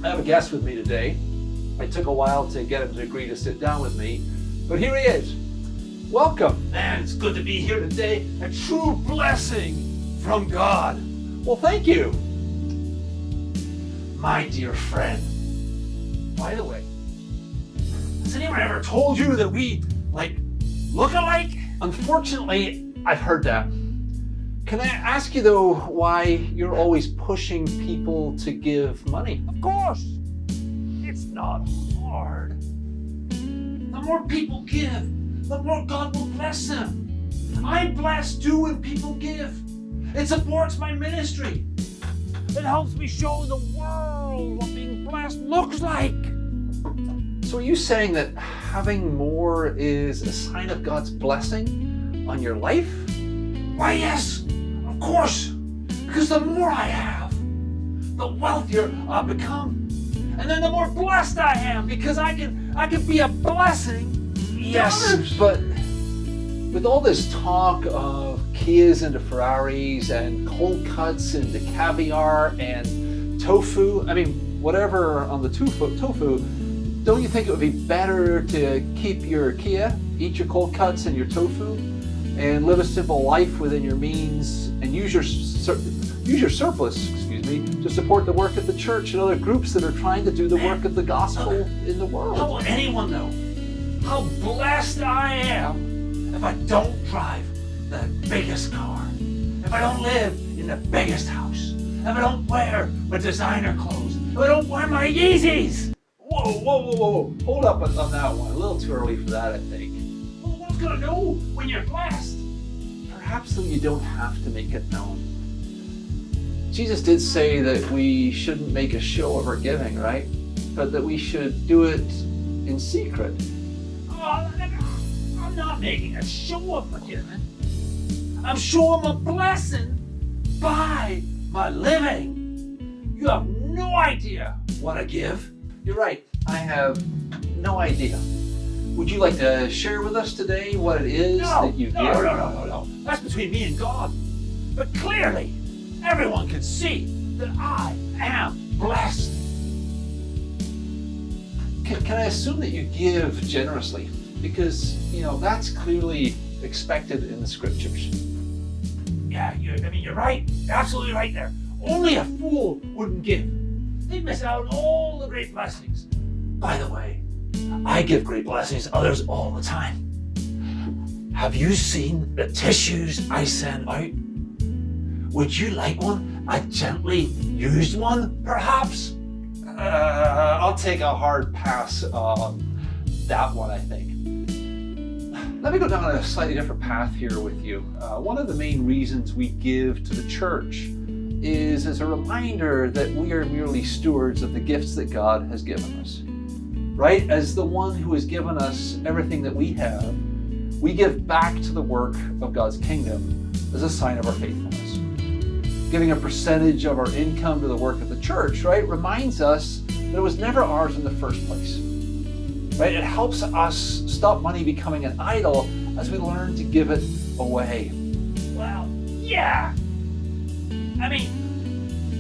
I have a guest with me today. It took a while to get him to agree to sit down with me, but here he is. Welcome. Man, it's good to be here today. A true blessing from God. Well, thank you. My dear friend, by the way, has anyone ever told you that we, look alike? Unfortunately, I've heard that. Can I ask you, though, why you're always pushing people to give money? Of course. It's not hard. The more people give, the more God will bless them. I'm blessed too when people give. It supports my ministry. It helps me show the world what being blessed looks like. So are you saying that having more is a sign of God's blessing on your life? Why, yes, of course. Because the more I have, the wealthier I'll become. And then the more blessed I am, because I can be a blessing to others. But with all this talk of Kias into Ferraris and cold cuts into caviar and tofu, whatever on the tofu, don't you think it would be better to keep your Kia, eat your cold cuts and your tofu, and live a simple life within your means and use your surplus, to support the work of the church and other groups that are trying to do the work of the gospel in the world? How will anyone know how blessed I am if I don't drive the biggest car, if I don't live in the biggest house, if I don't wear my designer clothes, if I don't wear my Yeezys? Whoa. Hold up on that one. A little too early for that, I think. Well, who's gonna know when you're blessed? Perhaps though you don't have to make it known. Jesus did say that we shouldn't make a show of our giving, right? But that we should do it in secret. Oh, I'm not making a show of my giving. I'm showing my blessing by my living. You have no idea what I give. You're right. I have no idea. Would you like to share with us today what it is that you give? No. That's between me and God. But clearly, everyone can see that I am blessed. Can I assume that you give generously? Because, that's clearly expected in the scriptures. Yeah, you're right. You're absolutely right there. Only a fool wouldn't give. They'd miss out on all the great blessings. By the way, I give great blessings to others all the time. Have you seen the tissues I send out? Would you like one? A gently used one, perhaps? I'll take a hard pass on that one, I think. Let me go down a slightly different path here with you. One of the main reasons we give to the church is as a reminder that we are merely stewards of the gifts that God has given us. Right? As the one who has given us everything that we have, we give back to the work of God's kingdom as a sign of our faithfulness. Giving a percentage of our income to the work of the church, right, reminds us that it was never ours in the first place. Right? It helps us stop money becoming an idol as we learn to give it away. Well, yeah.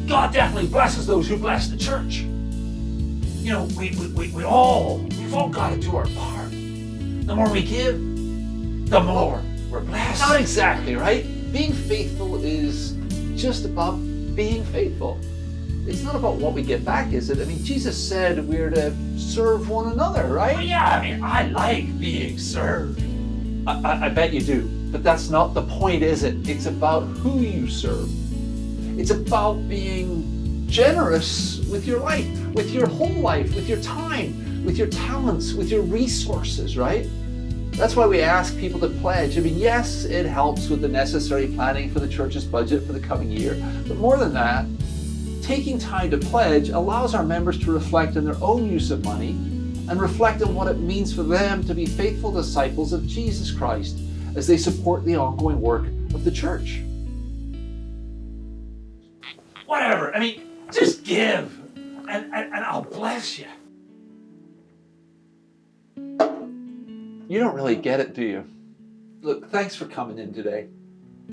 God definitely blesses those who bless the church. We've all got to do our part. The more we give, the more we're blessed. Not exactly, right? Being faithful is just about being faithful. It's not about what we get back, is it? Jesus said we're to serve one another, right? Well, yeah, I like being served. I bet you do. But that's not the point, is it? It's about who you serve. It's about being generous with your life, with your whole life, with your time, with your talents, with your resources, right? That's why we ask people to pledge. Yes, it helps with the necessary planning for the church's budget for the coming year. But more than that, taking time to pledge allows our members to reflect on their own use of money and reflect on what it means for them to be faithful disciples of Jesus Christ as they support the ongoing work of the church. Whatever. Just give, and I'll bless you. You don't really get it, do you? Look, thanks for coming in today.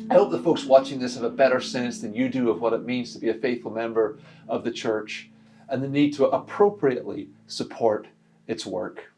I hope the folks watching this have a better sense than you do of what it means to be a faithful member of the church. and the need to appropriately support its work.